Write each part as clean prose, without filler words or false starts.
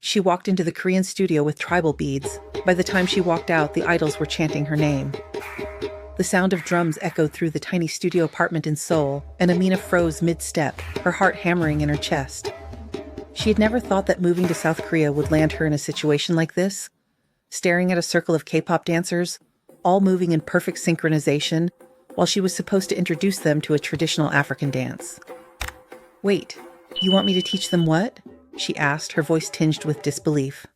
She walked into the Korean studio with tribal beads. By the time she walked out, the idols were chanting her name. The sound of drums echoed through the tiny studio apartment in Seoul, and Amina froze mid-step, her heart hammering in her chest. She had never thought that moving to South Korea would land her in a situation like this, staring at a circle of K-pop dancers, all moving in perfect synchronization, while she was supposed to introduce them to a traditional African dance. "Wait, you want me to teach them what?" she asked, her voice tinged with disbelief.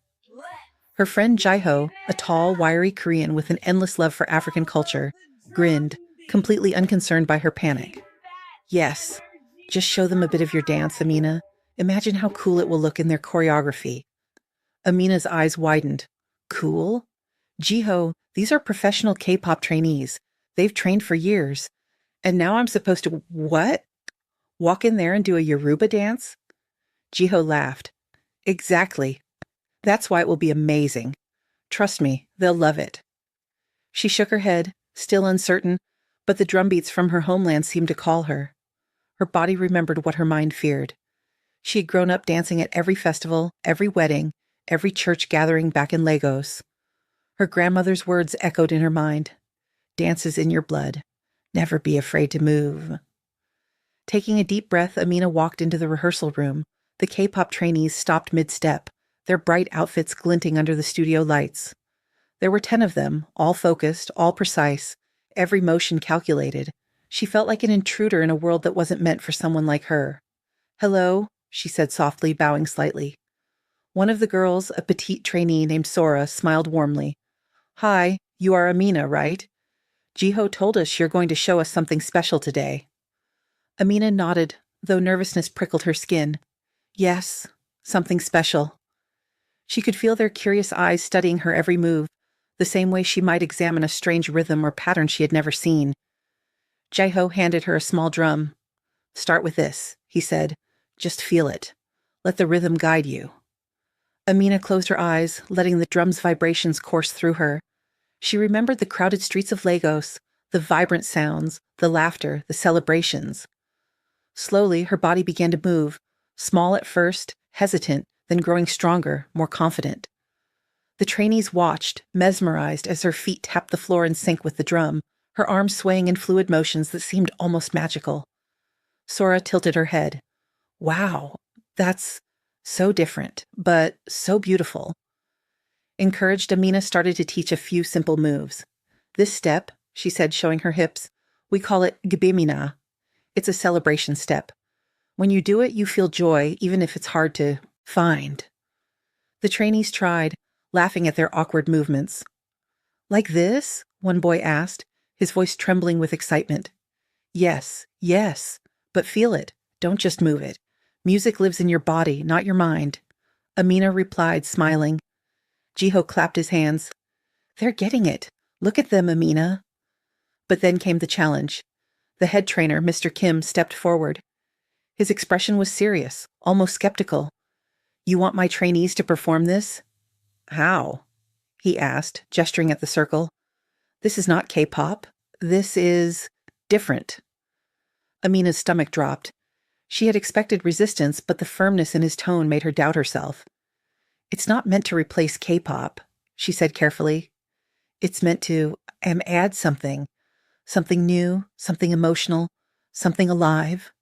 Her friend Jaiho, a tall, wiry Korean with an endless love for African culture, grinned, completely unconcerned by her panic. "Yes, just show them a bit of your dance, Amina. Imagine how cool it will look in their choreography." Amina's eyes widened. "Cool? Jiho, these are professional K-pop trainees. They've trained for years. And now I'm supposed to, what? Walk in there and do a Yoruba dance?" Jiho laughed. "Exactly. That's why it will be amazing. Trust me, they'll love it." She shook her head, still uncertain, but the drumbeats from her homeland seemed to call her. Her body remembered what her mind feared. She had grown up dancing at every festival, every wedding, every church gathering back in Lagos. Her grandmother's words echoed in her mind. "Dance is in your blood. Never be afraid to move." Taking a deep breath, Amina walked into the rehearsal room. The K-pop trainees stopped mid-step, their bright outfits glinting under the studio lights. There were 10 of them, all focused, all precise, every motion calculated. She felt like an intruder in a world that wasn't meant for someone like her. "Hello," she said softly, bowing slightly. One of the girls, a petite trainee named Sora, smiled warmly. "Hi, you are Amina, right? Jiho told us you're going to show us something special today." Amina nodded, though nervousness prickled her skin. "Yes, something special." She could feel their curious eyes studying her every move, the same way she might examine a strange rhythm or pattern she had never seen. Jaiho handed her a small drum. "Start with this," he said. "Just feel it. Let the rhythm guide you." Amina closed her eyes, letting the drum's vibrations course through her. She remembered the crowded streets of Lagos, the vibrant sounds, the laughter, the celebrations. Slowly, her body began to move, small at first, hesitant, then growing stronger, more confident. The trainees watched, mesmerized, as her feet tapped the floor in sync with the drum, her arms swaying in fluid motions that seemed almost magical. Sora tilted her head. "Wow, that's so different, but so beautiful." Encouraged, Amina started to teach a few simple moves. "This step," she said, showing her hips, "we call it gbimina. It's a celebration step. When you do it, you feel joy, even if it's hard to find." The trainees tried, laughing at their awkward movements. "Like this?" one boy asked, his voice trembling with excitement. "Yes, yes, but feel it. Don't just move it. Music lives in your body, not your mind." Amina replied, smiling. Jiho clapped his hands. "They're getting it. Look at them, Amina." But then came the challenge. The head trainer, Mr. Kim, stepped forward. His expression was serious, almost skeptical. "You want my trainees to perform this?" "How?" he asked, gesturing at the circle. "This is not K-pop. This is different." Amina's stomach dropped. She had expected resistance, but the firmness in his tone made her doubt herself. "It's not meant to replace K-pop," she said carefully. "It's meant to add something. Something new, something emotional, something alive."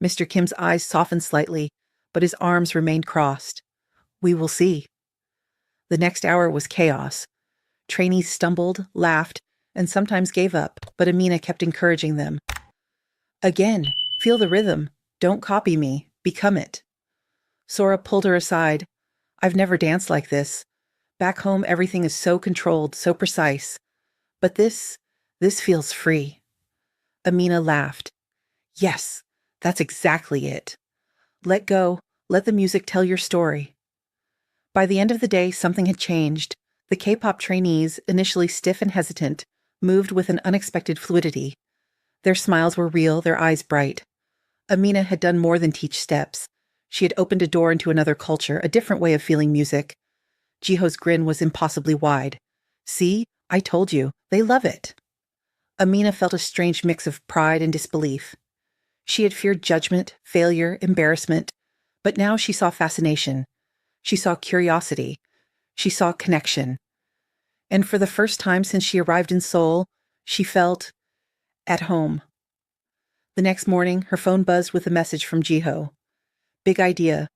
Mr. Kim's eyes softened slightly, but his arms remained crossed. "We will see." The next hour was chaos. Trainees stumbled, laughed, and sometimes gave up, but Amina kept encouraging them. "Again, feel the rhythm. Don't copy me. Become it." Sora pulled her aside. "I've never danced like this. Back home, everything is so controlled, so precise. But this feels free." Amina laughed. "Yes, that's exactly it. Let go. Let the music tell your story." By the end of the day, something had changed. The K-pop trainees, initially stiff and hesitant, moved with an unexpected fluidity. Their smiles were real, their eyes bright. Amina had done more than teach steps. She had opened a door into another culture, a different way of feeling music. Jiho's grin was impossibly wide. "See? I told you. They love it." Amina felt a strange mix of pride and disbelief. She had feared judgment, failure, embarrassment, but now she saw fascination. She saw curiosity. She saw connection. And for the first time since she arrived in Seoul, she felt at home. The next morning, her phone buzzed with a message from Jiho. Big idea.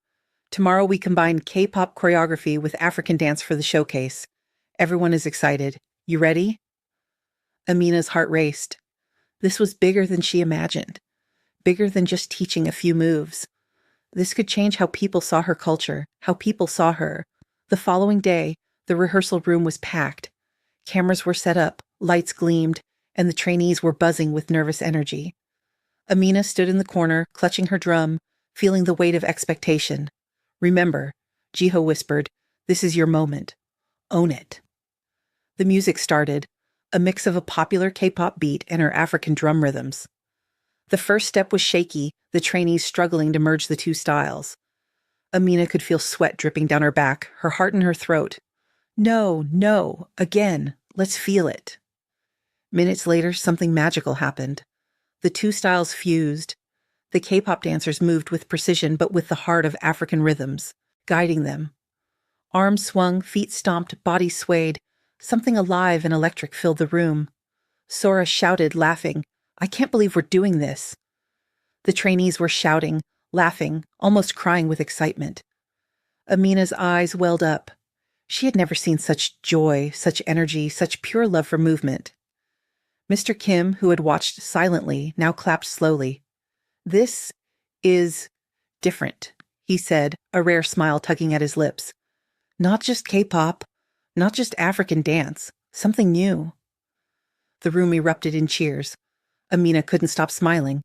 Tomorrow we combine K-pop choreography with African dance for the showcase. Everyone is excited. You ready? Amina's heart raced. This was bigger than she imagined. Bigger than just teaching a few moves. This could change how people saw her culture, how people saw her. The following day, the rehearsal room was packed. Cameras were set up, lights gleamed, and the trainees were buzzing with nervous energy. Amina stood in the corner, clutching her drum, feeling the weight of expectation. Remember, Jiho whispered, this is your moment. Own it. The music started, a mix of a popular K-pop beat and her African drum rhythms. The first step was shaky, the trainees struggling to merge the two styles. Amina could feel sweat dripping down her back, her heart in her throat. No, again, let's feel it. Minutes later, something magical happened. The two styles fused. The K-pop dancers moved with precision but with the heart of African rhythms, guiding them. Arms swung, feet stomped, bodies swayed. Something alive and electric filled the room. Sora shouted, laughing, I can't believe we're doing this. The trainees were shouting, laughing, almost crying with excitement. Amina's eyes welled up. She had never seen such joy, such energy, such pure love for movement. Mr. Kim, who had watched silently, now clapped slowly. This is different, he said, a rare smile tugging at his lips. Not just K-pop, not just African dance, something new. The room erupted in cheers. Amina couldn't stop smiling.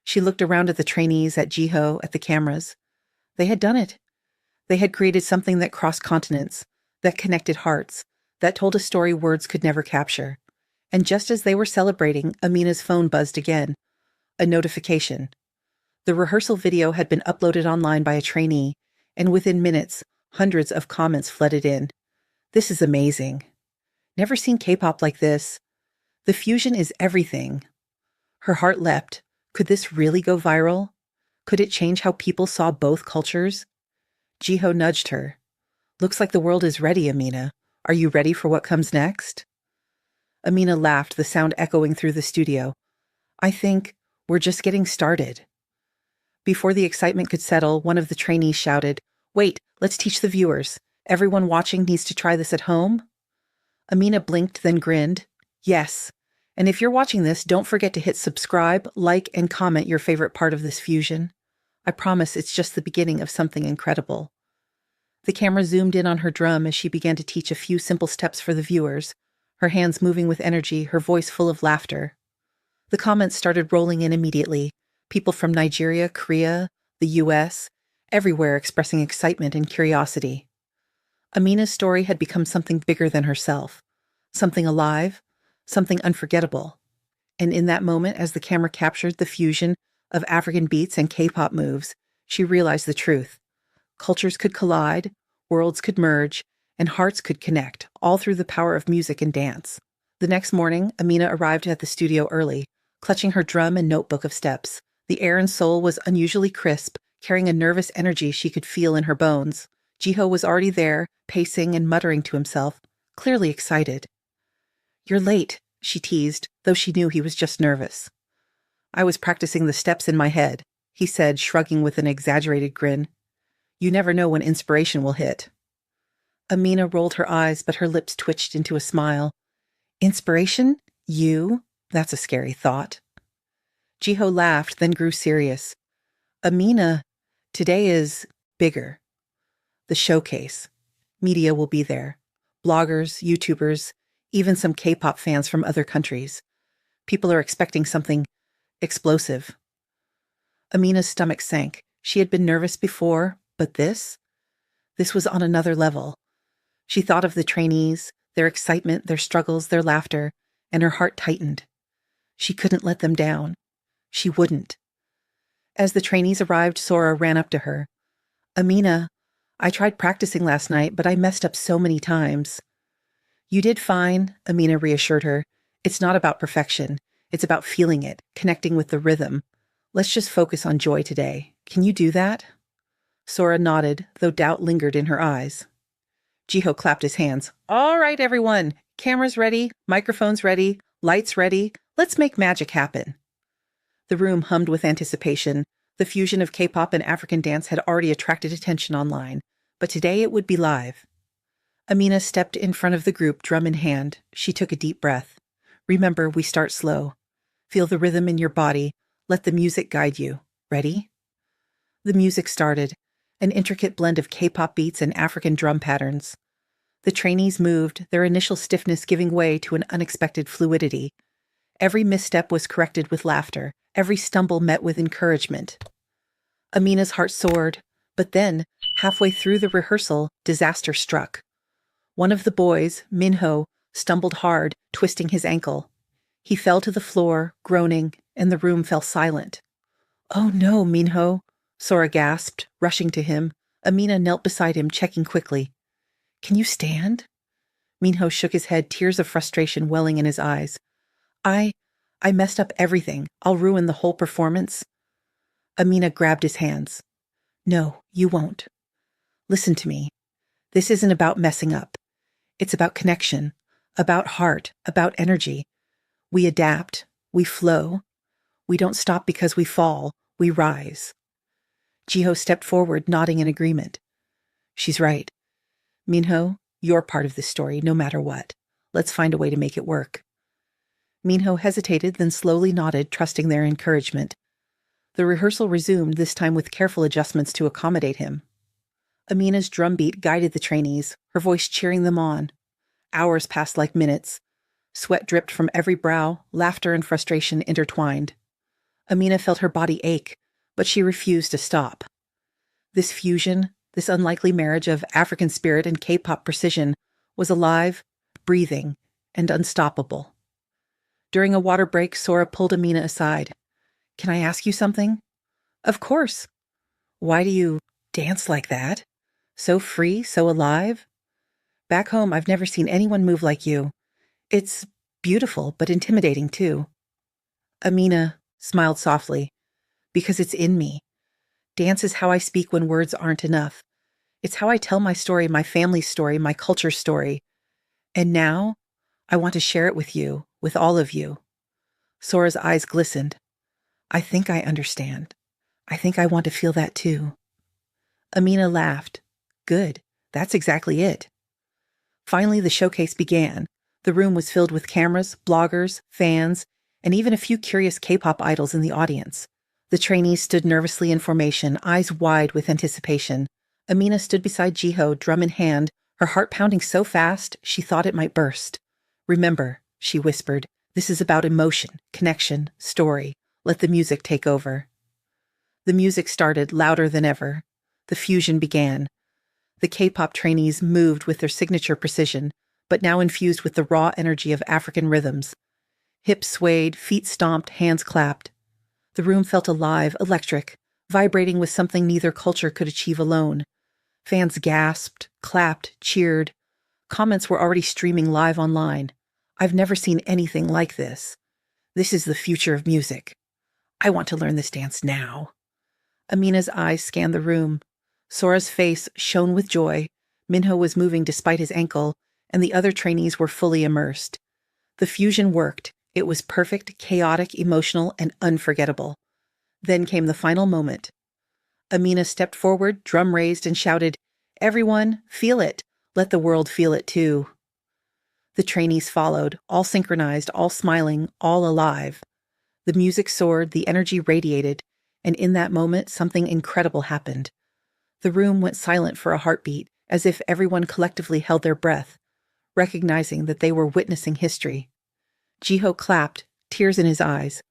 She looked around at the trainees, at Jiho, at the cameras. They had done it. They had created something that crossed continents, that connected hearts, that told a story words could never capture. And just as they were celebrating, Amina's phone buzzed again. A notification. The rehearsal video had been uploaded online by a trainee, and within minutes, hundreds of comments flooded in. This is amazing. Never seen K-pop like this. The fusion is everything. Her heart leapt. Could this really go viral? Could it change how people saw both cultures? Jiho nudged her. Looks like the world is ready, Amina. Are you ready for what comes next? Amina laughed, the sound echoing through the studio. I think we're just getting started. Before the excitement could settle, one of the trainees shouted, Wait, let's teach the viewers. Everyone watching needs to try this at home? Amina blinked, then grinned. Yes. And if you're watching this, don't forget to hit subscribe, like, and comment your favorite part of this fusion. I promise it's just the beginning of something incredible. The camera zoomed in on her drum as she began to teach a few simple steps for the viewers, her hands moving with energy, her voice full of laughter. The comments started rolling in immediately, people from Nigeria, Korea, the US, everywhere expressing excitement and curiosity. Amina's story had become something bigger than herself, something alive, something unforgettable. And in that moment, as the camera captured the fusion of African beats and K-pop moves, she realized the truth. Cultures could collide, worlds could merge, and hearts could connect, all through the power of music and dance. The next morning, Amina arrived at the studio early, clutching her drum and notebook of steps. The air in Seoul was unusually crisp, carrying a nervous energy she could feel in her bones. Jiho was already there, pacing and muttering to himself, clearly excited. You're late, she teased, though she knew he was just nervous. I was practicing the steps in my head, he said, shrugging with an exaggerated grin. You never know when inspiration will hit. Amina rolled her eyes, but her lips twitched into a smile. Inspiration? You? That's a scary thought. Jiho laughed, then grew serious. Amina, today is bigger. The showcase. Media will be there. Bloggers, YouTubers, even some K-pop fans from other countries. People are expecting something explosive. Amina's stomach sank. She had been nervous before, but this was on another level. She thought of the trainees, their excitement, their struggles, their laughter, and her heart tightened. She couldn't let them down. She wouldn't. As the trainees arrived, Sora ran up to her. Amina, I tried practicing last night, but I messed up so many times. You did fine, Amina reassured her. It's not about perfection. It's about feeling it, connecting with the rhythm. Let's just focus on joy today. Can you do that? Sora nodded, though doubt lingered in her eyes. Jiho clapped his hands. All right, everyone. Cameras ready, microphones ready, lights ready. Let's make magic happen. The room hummed with anticipation. The fusion of K-pop and African dance had already attracted attention online, but today it would be live. Amina stepped in front of the group, drum in hand. She took a deep breath. Remember, we start slow. Feel the rhythm in your body. Let the music guide you. Ready? The music started, an intricate blend of K-pop beats and African drum patterns. The trainees moved, their initial stiffness giving way to an unexpected fluidity. Every misstep was corrected with laughter, every stumble met with encouragement. Amina's heart soared, but then, halfway through the rehearsal, disaster struck. One of the boys, Minho, stumbled hard, twisting his ankle. He fell to the floor, groaning, and the room fell silent. Oh no, Minho, Sora gasped, rushing to him. Amina knelt beside him, checking quickly. Can you stand? Minho shook his head, tears of frustration welling in his eyes. I messed up everything. I'll ruin the whole performance. Amina grabbed his hands. No, you won't. Listen to me. This isn't about messing up. It's about connection, about heart, about energy. We adapt, we flow. We don't stop because we fall, we rise. Jiho stepped forward, nodding in agreement. She's right. Minho, you're part of this story, no matter what. Let's find a way to make it work. Minho hesitated, then slowly nodded, trusting their encouragement. The rehearsal resumed, this time with careful adjustments to accommodate him. Amina's drumbeat guided the trainees, her voice cheering them on. Hours passed like minutes. Sweat dripped from every brow, laughter and frustration intertwined. Amina felt her body ache, but she refused to stop. This fusion, this unlikely marriage of African spirit and K-pop precision, was alive, breathing, and unstoppable. During a water break, Sora pulled Amina aside. Can I ask you something? Of course. Why do you dance like that? So free, so alive? Back home, I've never seen anyone move like you. It's beautiful, but intimidating too. Amina smiled softly. Because it's in me. Dance is how I speak when words aren't enough. It's how I tell my story, my family's story, my culture's story. And now, I want to share it with you, with all of you. Sora's eyes glistened. I think I understand. I think I want to feel that too. Amina laughed. Good. That's exactly it. Finally, the showcase began. The room was filled with cameras, bloggers, fans, and even a few curious K-pop idols in the audience. The trainees stood nervously in formation, eyes wide with anticipation. Amina stood beside Jiho, drum in hand, her heart pounding so fast she thought it might burst. Remember, she whispered, this is about emotion, connection, story. Let the music take over. The music started, louder than ever. The fusion began. The K-pop trainees moved with their signature precision, but now infused with the raw energy of African rhythms. Hips swayed, feet stomped, hands clapped. The room felt alive, electric, vibrating with something neither culture could achieve alone. Fans gasped, clapped, cheered. Comments were already streaming live online. I've never seen anything like this. This is the future of music. I want to learn this dance now. Amina's eyes scanned the room. Sora's face shone with joy. Minho was moving despite his ankle, and the other trainees were fully immersed. The fusion worked. It was perfect, chaotic, emotional, and unforgettable. Then came the final moment. Amina stepped forward, drum raised, and shouted, Everyone, feel it. Let the world feel it too. The trainees followed, all synchronized, all smiling, all alive. The music soared, the energy radiated, and in that moment, something incredible happened. The room went silent for a heartbeat, as if everyone collectively held their breath, recognizing that they were witnessing history. Jiho clapped, tears in his eyes.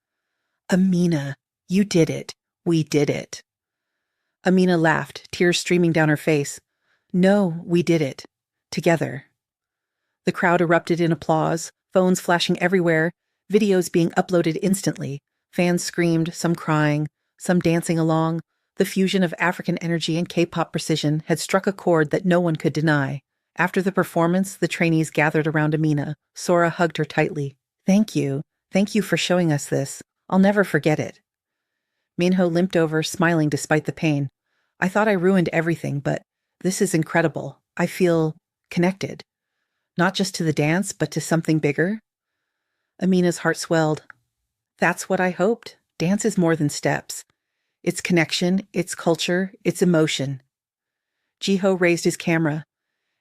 Amina, you did it. We did it. Amina laughed, tears streaming down her face. No, we did it. Together. The crowd erupted in applause, phones flashing everywhere, videos being uploaded instantly. Fans screamed, some crying, some dancing along. The fusion of African energy and K-pop precision had struck a chord that no one could deny. After the performance, the trainees gathered around Amina. Sora hugged her tightly. Thank you. Thank you for showing us this. I'll never forget it. Minho limped over, smiling despite the pain. I thought I ruined everything, but this is incredible. I feel connected, not just to the dance, but to something bigger. Amina's heart swelled. That's what I hoped. Dance is more than steps. It's connection, it's culture, it's emotion. Jiho raised his camera.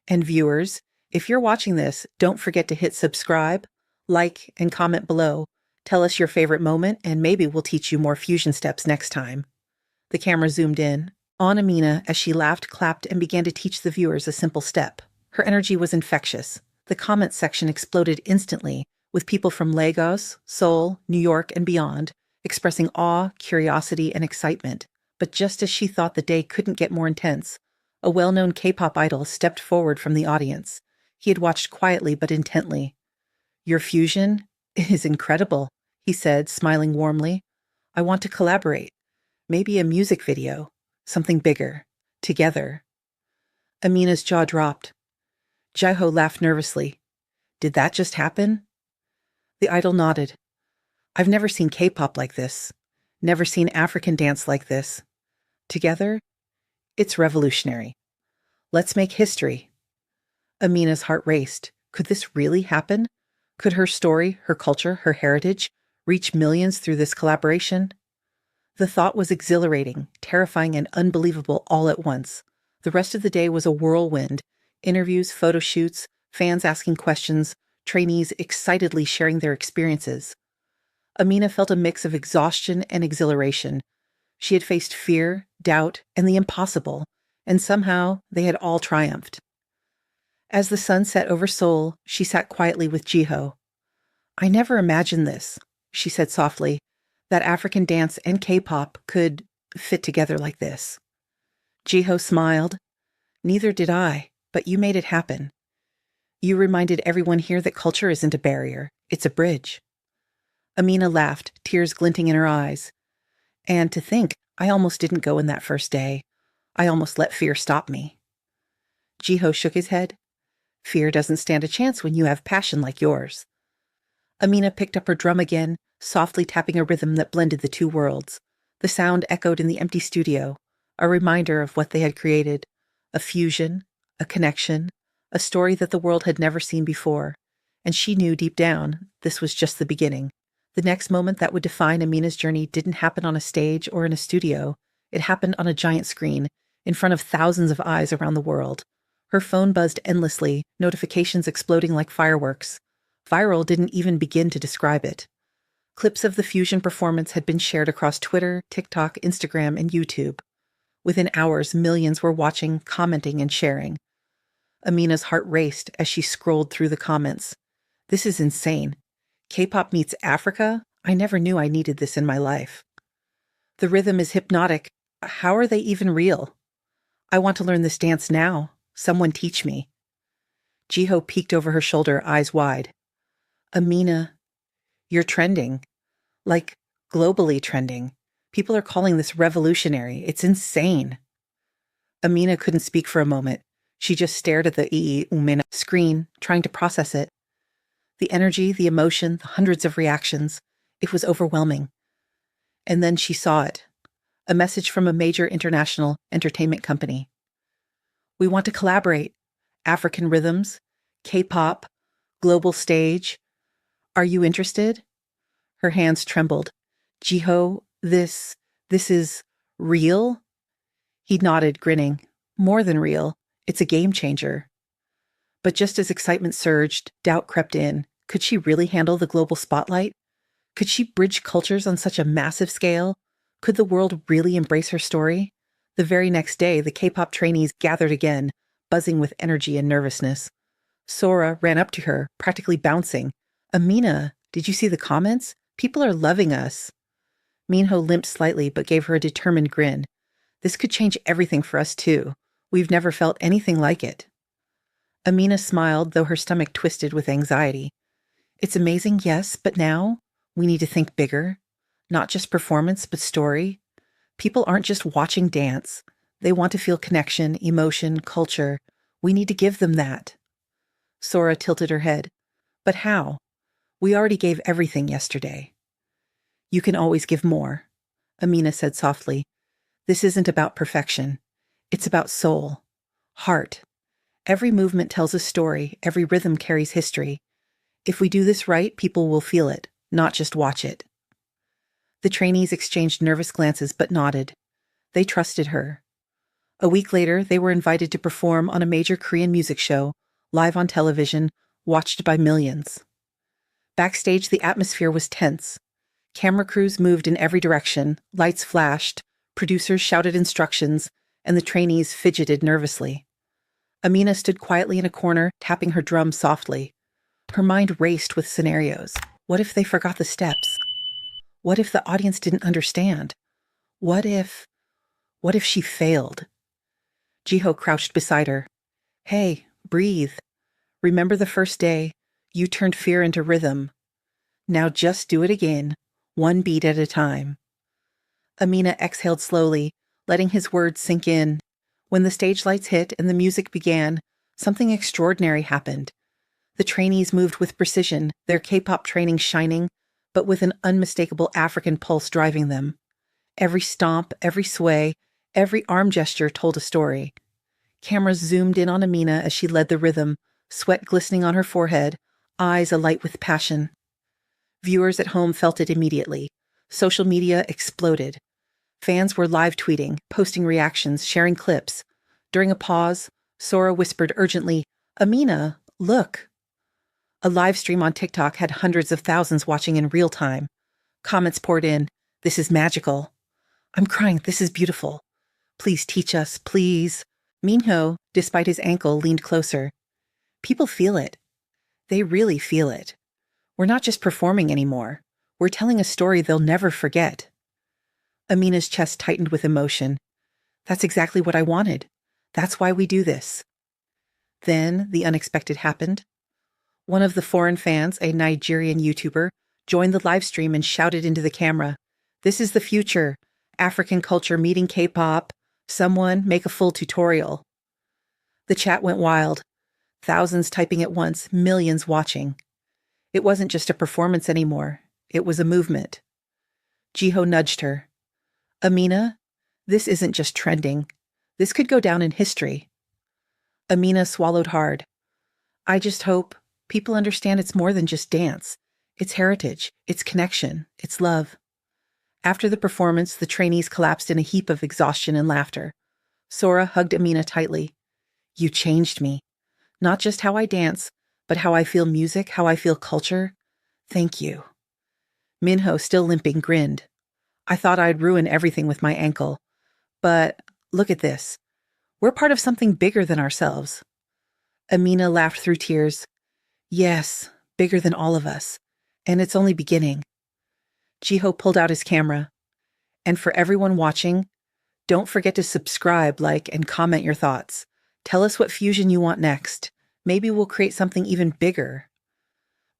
And viewers, if you're watching this, don't forget to hit subscribe, like, and comment below. Tell us your favorite moment, and maybe we'll teach you more fusion steps next time. The camera zoomed in on Amina as she laughed, clapped, and began to teach the viewers a simple step. Her energy was infectious. The comment section exploded instantly, with people from Lagos, Seoul, New York, and beyond expressing awe, curiosity, and excitement. But just as she thought the day couldn't get more intense, a well-known K-pop idol stepped forward from the audience. He had watched quietly but intently. "Your fusion is incredible," he said, smiling warmly. "I want to collaborate. Maybe a music video. Something bigger. Together." Amina's jaw dropped. Jiho laughed nervously. "Did that just happen?" The idol nodded. "I've never seen K-pop like this. Never seen African dance like this. Together, it's revolutionary. Let's make history." Amina's heart raced. Could this really happen? Could her story, her culture, her heritage reach millions through this collaboration? The thought was exhilarating, terrifying, and unbelievable all at once. The rest of the day was a whirlwind. Interviews, photo shoots, fans asking questions, trainees excitedly sharing their experiences. Amina felt a mix of exhaustion and exhilaration. She had faced fear, doubt, and the impossible, and somehow they had all triumphed. As the sun set over Seoul, she sat quietly with Jiho. "I never imagined this," she said softly, "that African dance and K-pop could fit together like this." Jiho smiled. "Neither did I, but you made it happen. You reminded everyone here that culture isn't a barrier, it's a bridge." Amina laughed, tears glinting in her eyes. "And to think, I almost didn't go in that first day. I almost let fear stop me." Jiho shook his head. "Fear doesn't stand a chance when you have passion like yours." Amina picked up her drum again, softly tapping a rhythm that blended the two worlds. The sound echoed in the empty studio, a reminder of what they had created: a fusion, a connection, a story that the world had never seen before. And she knew deep down this was just the beginning. The next moment that would define Amina's journey didn't happen on a stage or in a studio. It happened on a giant screen, in front of thousands of eyes around the world. Her phone buzzed endlessly, notifications exploding like fireworks. Viral didn't even begin to describe it. Clips of the fusion performance had been shared across Twitter, TikTok, Instagram, and YouTube. Within hours, millions were watching, commenting, and sharing. Amina's heart raced as she scrolled through the comments. "This is insane. K-pop meets Africa? I never knew I needed this in my life. The rhythm is hypnotic. How are they even real? I want to learn this dance now. Someone teach me." Jiho peeked over her shoulder, eyes wide. "Amina, you're trending. Like, globally trending. People are calling this revolutionary. It's insane." Amina couldn't speak for a moment. She just stared at the Umena screen, trying to process it. The energy, the emotion, the hundreds of reactions. It was overwhelming. And then she saw it. A message from a major international entertainment company. "We want to collaborate. African rhythms, K-pop, global stage. Are you interested?" Her hands trembled. "Jiho, this is real?" He nodded, grinning. "More than real. It's a game changer." But just as excitement surged, doubt crept in. Could she really handle the global spotlight? Could she bridge cultures on such a massive scale? Could the world really embrace her story? The very next day, the K-pop trainees gathered again, buzzing with energy and nervousness. Sora ran up to her, practically bouncing. "Amina, did you see the comments? People are loving us." Minho limped slightly but gave her a determined grin. "This could change everything for us, too. We've never felt anything like it." Amina smiled, though her stomach twisted with anxiety. "It's amazing, yes, but now we need to think bigger. Not just performance, but story. People aren't just watching dance. They want to feel connection, emotion, culture. We need to give them that." Sora tilted her head. "But how? We already gave everything yesterday." "You can always give more," Amina said softly. "This isn't about perfection. It's about soul, heart. Every movement tells a story, every rhythm carries history. If we do this right, people will feel it, not just watch it. The trainees exchanged nervous glances but nodded. They trusted her. A week later, they were invited to perform on a major Korean music show, live on television, watched by millions. Backstage, the atmosphere was tense. Camera crews moved in every direction, lights flashed, producers shouted instructions, and the trainees fidgeted nervously. Amina stood quietly in a corner, tapping her drum softly. Her mind raced with scenarios. What if they forgot the steps? What if the audience didn't understand? What if she failed? Jiho crouched beside her. Hey, breathe. Remember the first day? You turned fear into rhythm. Now just do it again, one beat at a time. Amina exhaled slowly, letting his words sink in. When the stage lights hit and the music began, something extraordinary happened. The trainees moved with precision, their K-pop training shining, but with an unmistakable African pulse driving them. Every stomp, every sway, every arm gesture told a story. Cameras zoomed in on Amina as she led the rhythm, sweat glistening on her forehead, eyes alight with passion. Viewers at home felt it immediately. Social media exploded. Fans were live tweeting, posting reactions, sharing clips. During a pause, Sora whispered urgently, "Amina, look." A live stream on TikTok had hundreds of thousands watching in real time. Comments poured in, "This is magical." "I'm crying, this is beautiful." "Please teach us, please." Minho, despite his ankle, leaned closer. People feel it. They really feel it. We're not just performing anymore. We're telling a story they'll never forget. Amina's chest tightened with emotion. That's exactly what I wanted. That's why we do this. Then the unexpected happened. One of the foreign fans, a Nigerian YouTuber, joined the live stream and shouted into the camera, "This is the future. African culture meeting K-pop. Someone make a full tutorial." The chat went wild. Thousands typing at once, millions watching. It wasn't just a performance anymore. It was a movement. Jiho nudged her. "Amina, this isn't just trending. This could go down in history." Amina swallowed hard. "I just hope people understand it's more than just dance. It's heritage, it's connection, it's love." After the performance, the trainees collapsed in a heap of exhaustion and laughter. Sora hugged Amina tightly. "You changed me. Not just how I dance, but how I feel music, how I feel culture. Thank you." Minho, still limping, grinned. "I thought I'd ruin everything with my ankle. But look at this. We're part of something bigger than ourselves." Amina laughed through tears. "Yes, bigger than all of us. And it's only beginning." Jiho pulled out his camera. "And for everyone watching, don't forget to subscribe, like, and comment your thoughts. Tell us what fusion you want next. Maybe we'll create something even bigger."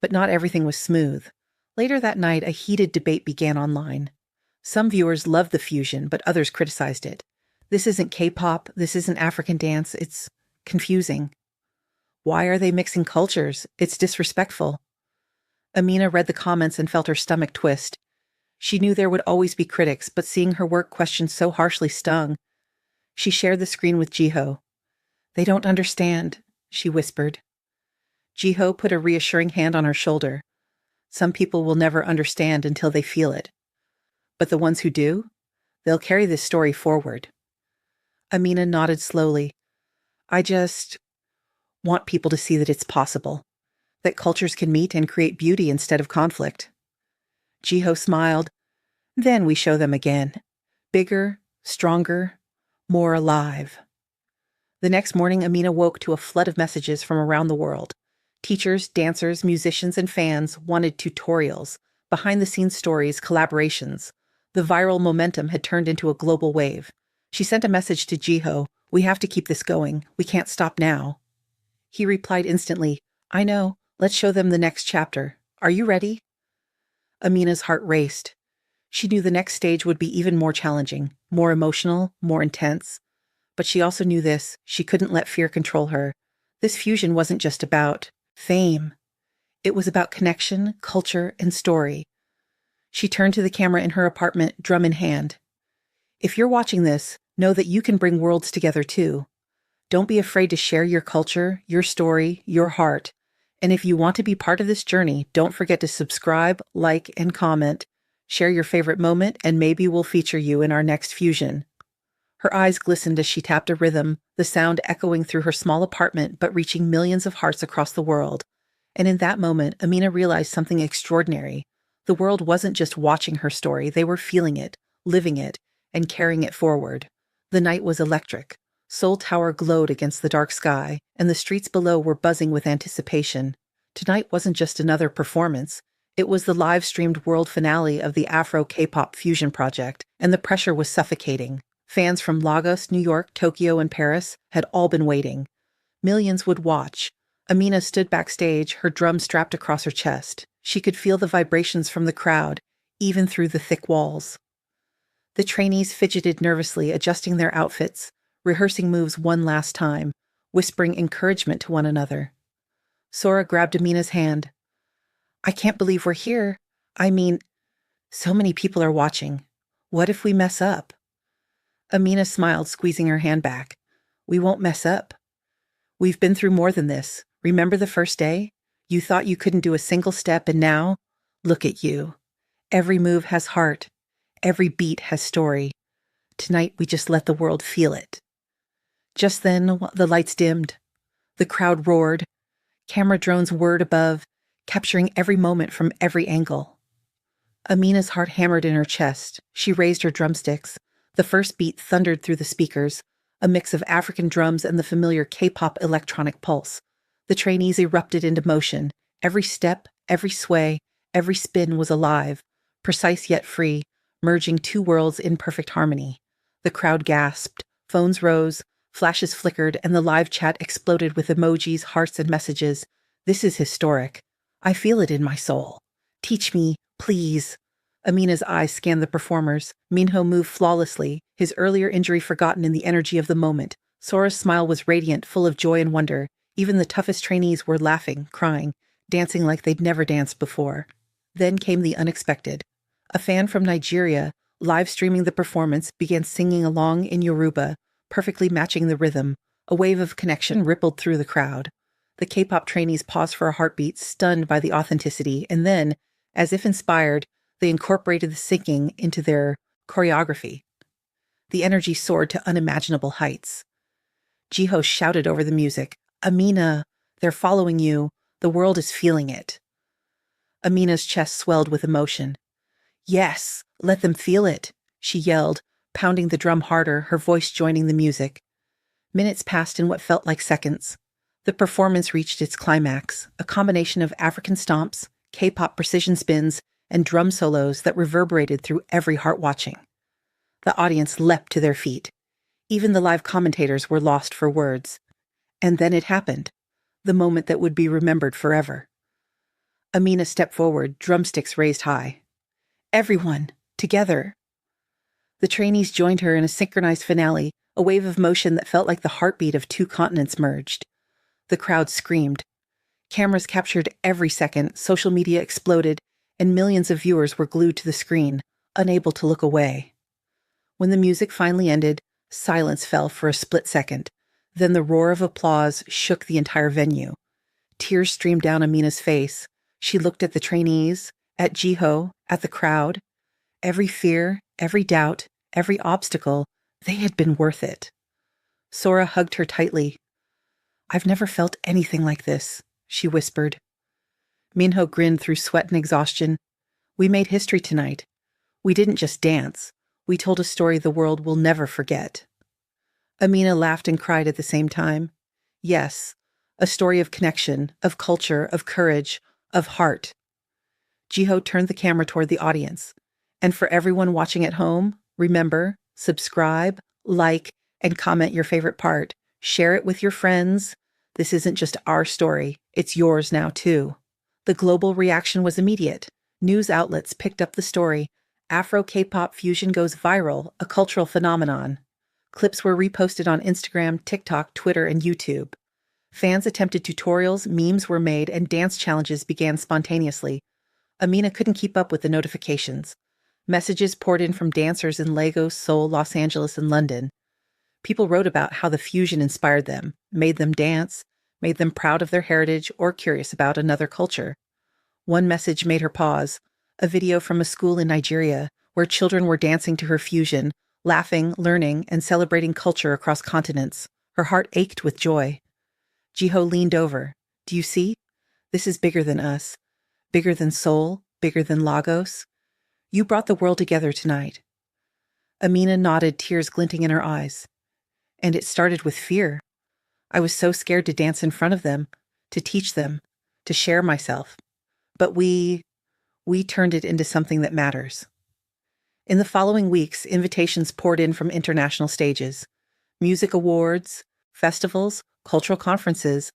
But not everything was smooth. Later that night, a heated debate began online. Some viewers loved the fusion, but others criticized it. This isn't K-pop, this isn't African dance, it's confusing. Why are they mixing cultures? It's disrespectful. Amina read the comments and felt her stomach twist. She knew there would always be critics, but seeing her work questioned so harshly stung. She shared the screen with Jiho. "They don't understand," she whispered. Jiho put a reassuring hand on her shoulder. "Some people will never understand until they feel it. But the ones who do, they'll carry this story forward." Amina nodded slowly. "I just want people to see that it's possible, that cultures can meet and create beauty instead of conflict." Jiho smiled. "Then we show them again. Bigger, stronger, more alive." The next morning, Amina woke to a flood of messages from around the world. Teachers, dancers, musicians, and fans wanted tutorials, behind-the-scenes stories, collaborations. The viral momentum had turned into a global wave. She sent a message to Jiho, "We have to keep this going. We can't stop now." He replied instantly, "I know. Let's show them the next chapter. Are you ready?" Amina's heart raced. She knew the next stage would be even more challenging, more emotional, more intense. But she also knew this: she couldn't let fear control her. This fusion wasn't just about fame. It was about connection, culture, and story. She turned to the camera in her apartment, drum in hand. "If you're watching this, Know that you can bring worlds together too. Don't be afraid to share your culture, your story, your heart. And if you want to be part of this journey, don't forget to subscribe, like, and comment. Share your favorite moment, and maybe we'll feature you in our next fusion. Her eyes glistened as she tapped a rhythm, the sound echoing through her small apartment but reaching millions of hearts across the world. And in that moment, Amina realized something extraordinary. The world wasn't just watching her story, they were feeling it, living it, and carrying it forward. The night was electric. Seoul Tower glowed against the dark sky, and the streets below were buzzing with anticipation. Tonight wasn't just another performance. It was the live-streamed world finale of the Afro Kpop fusion project, and the pressure was suffocating. Fans from Lagos, New York, Tokyo, and Paris had all been waiting. Millions would watch. Amina stood backstage, her drum strapped across her chest. She could feel the vibrations from the crowd, even through the thick walls. The trainees fidgeted nervously, adjusting their outfits, rehearsing moves one last time, whispering encouragement to one another. Sora grabbed Amina's hand. I can't believe we're here. I mean, so many people are watching. What if we mess up? Amina smiled, squeezing her hand back. We won't mess up. We've been through more than this. Remember the first day? You thought you couldn't do a single step, and now, look at you. Every move has heart. Every beat has story. Tonight we just let the world feel it. Just then, the lights dimmed. The crowd roared. Camera drones whirred above, capturing every moment from every angle. Amina's heart hammered in her chest. She raised her drumsticks. The first beat thundered through the speakers, a mix of African drums and the familiar K-pop electronic pulse. The trainees erupted into motion. Every step, every sway, every spin was alive, precise yet free, merging two worlds in perfect harmony. The crowd gasped, phones rose, flashes flickered, and the live chat exploded with emojis, hearts, and messages. This is historic. I feel it in my soul. Teach me, please. Amina's eyes scanned the performers. Minho moved flawlessly, his earlier injury forgotten in the energy of the moment. Sora's smile was radiant, full of joy and wonder. Even the toughest trainees were laughing, crying, dancing like they'd never danced before. Then came the unexpected. A fan from Nigeria, live streaming the performance, began singing along in Yoruba, perfectly matching the rhythm. A wave of connection rippled through the crowd. The K-pop trainees paused for a heartbeat, stunned by the authenticity, and then, as if inspired, they incorporated the singing into their choreography. The energy soared to unimaginable heights. Jiho shouted over the music, Amina, they're following you. The world is feeling it. Amina's chest swelled with emotion. Yes, let them feel it, she yelled, pounding the drum harder, her voice joining the music. Minutes passed in what felt like seconds. The performance reached its climax, a combination of African stomps, K-pop precision spins, and drum solos that reverberated through every heart watching. The audience leapt to their feet. Even the live commentators were lost for words. And then it happened, the moment that would be remembered forever. Amina stepped forward, drumsticks raised high. Everyone, together. The trainees joined her in a synchronized finale, a wave of motion that felt like the heartbeat of two continents merged. The crowd screamed. Cameras captured every second, social media exploded, and millions of viewers were glued to the screen, unable to look away. When the music finally ended, silence fell for a split second. Then the roar of applause shook the entire venue. Tears streamed down Amina's face. She looked at the trainees, at Jiho, at the crowd. Every fear, every doubt, every obstacle, they had been worth it. Sora hugged her tightly. I've never felt anything like this, she whispered. Minho grinned through sweat and exhaustion. We made history tonight. We didn't just dance. We told a story the world will never forget. Amina laughed and cried at the same time. Yes, a story of connection, of culture, of courage, of heart. Jiho turned the camera toward the audience. And for everyone watching at home, remember, subscribe, like, and comment your favorite part. Share it with your friends. This isn't just our story. It's yours now, too. The global reaction was immediate. News outlets picked up the story. Afro K-pop fusion goes viral, a cultural phenomenon. Clips were reposted on Instagram, TikTok, Twitter, and YouTube. Fans attempted tutorials, memes were made, and dance challenges began spontaneously. Amina couldn't keep up with the notifications. Messages poured in from dancers in Lagos, Seoul, Los Angeles, and London. People wrote about how the fusion inspired them, made them dance, made them proud of their heritage or curious about another culture. One message made her pause, a video from a school in Nigeria where children were dancing to her fusion, laughing, learning, and celebrating culture across continents. Her heart ached with joy. Jiho leaned over. Do you see? This is bigger than us. Bigger than Seoul, bigger than Lagos. You brought the world together tonight. Amina nodded, tears glinting in her eyes. And it started with fear. I was so scared to dance in front of them, to teach them, to share myself. But we turned it into something that matters. In the following weeks, invitations poured in from international stages. Music awards, festivals, cultural conferences.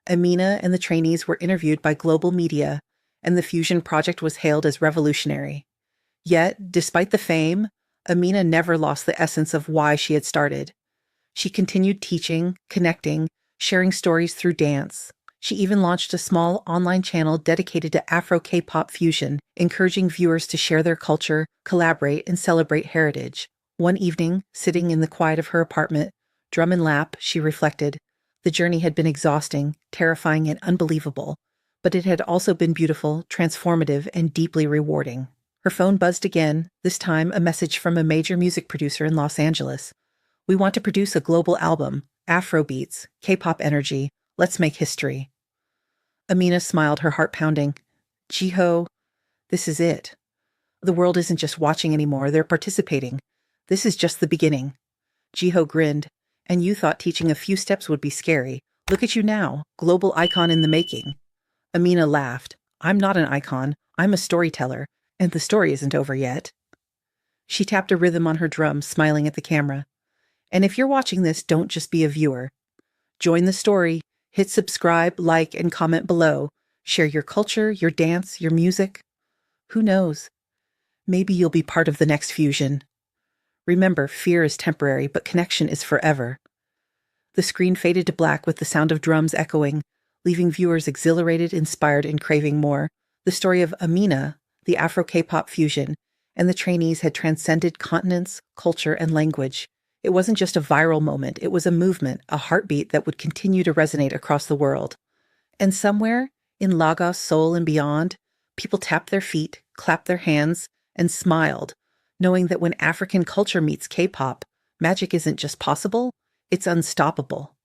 Amina and the trainees were interviewed by global media, and the Fusion project was hailed as revolutionary. Yet, despite the fame, Amina never lost the essence of why she had started. She continued teaching, connecting, sharing stories through dance. She even launched a small online channel dedicated to Afro K-pop fusion, encouraging viewers to share their culture, collaborate, and celebrate heritage. One evening, sitting in the quiet of her apartment, drum in lap, she reflected. The journey had been exhausting, terrifying, and unbelievable, but it had also been beautiful, transformative, and deeply rewarding. Her phone buzzed again, this time a message from a major music producer in Los Angeles. We want to produce a global album, Afro beats, K-pop energy. Let's make history. Amina smiled, her heart pounding. Jiho, this is it. The world isn't just watching anymore, they're participating. This is just the beginning. Jiho grinned. And you thought teaching a few steps would be scary. Look at you now, global icon in the making. Amina laughed. I'm not an icon, I'm a storyteller, and the story isn't over yet. She tapped a rhythm on her drum, smiling at the camera. And if you're watching this, don't just be a viewer. Join the story. Hit subscribe, like, and comment below. Share your culture, your dance, your music. Who knows? Maybe you'll be part of the next fusion. Remember, fear is temporary, but connection is forever. The screen faded to black with the sound of drums echoing, leaving viewers exhilarated, inspired, and craving more. The story of Amina, the Afro K-pop fusion, and the trainees had transcended continents, culture, and language. It wasn't just a viral moment, it was a movement, a heartbeat that would continue to resonate across the world. And somewhere, in Lagos, Seoul, and beyond, people tapped their feet, clapped their hands, and smiled, knowing that when African culture meets K-pop, magic isn't just possible, it's unstoppable.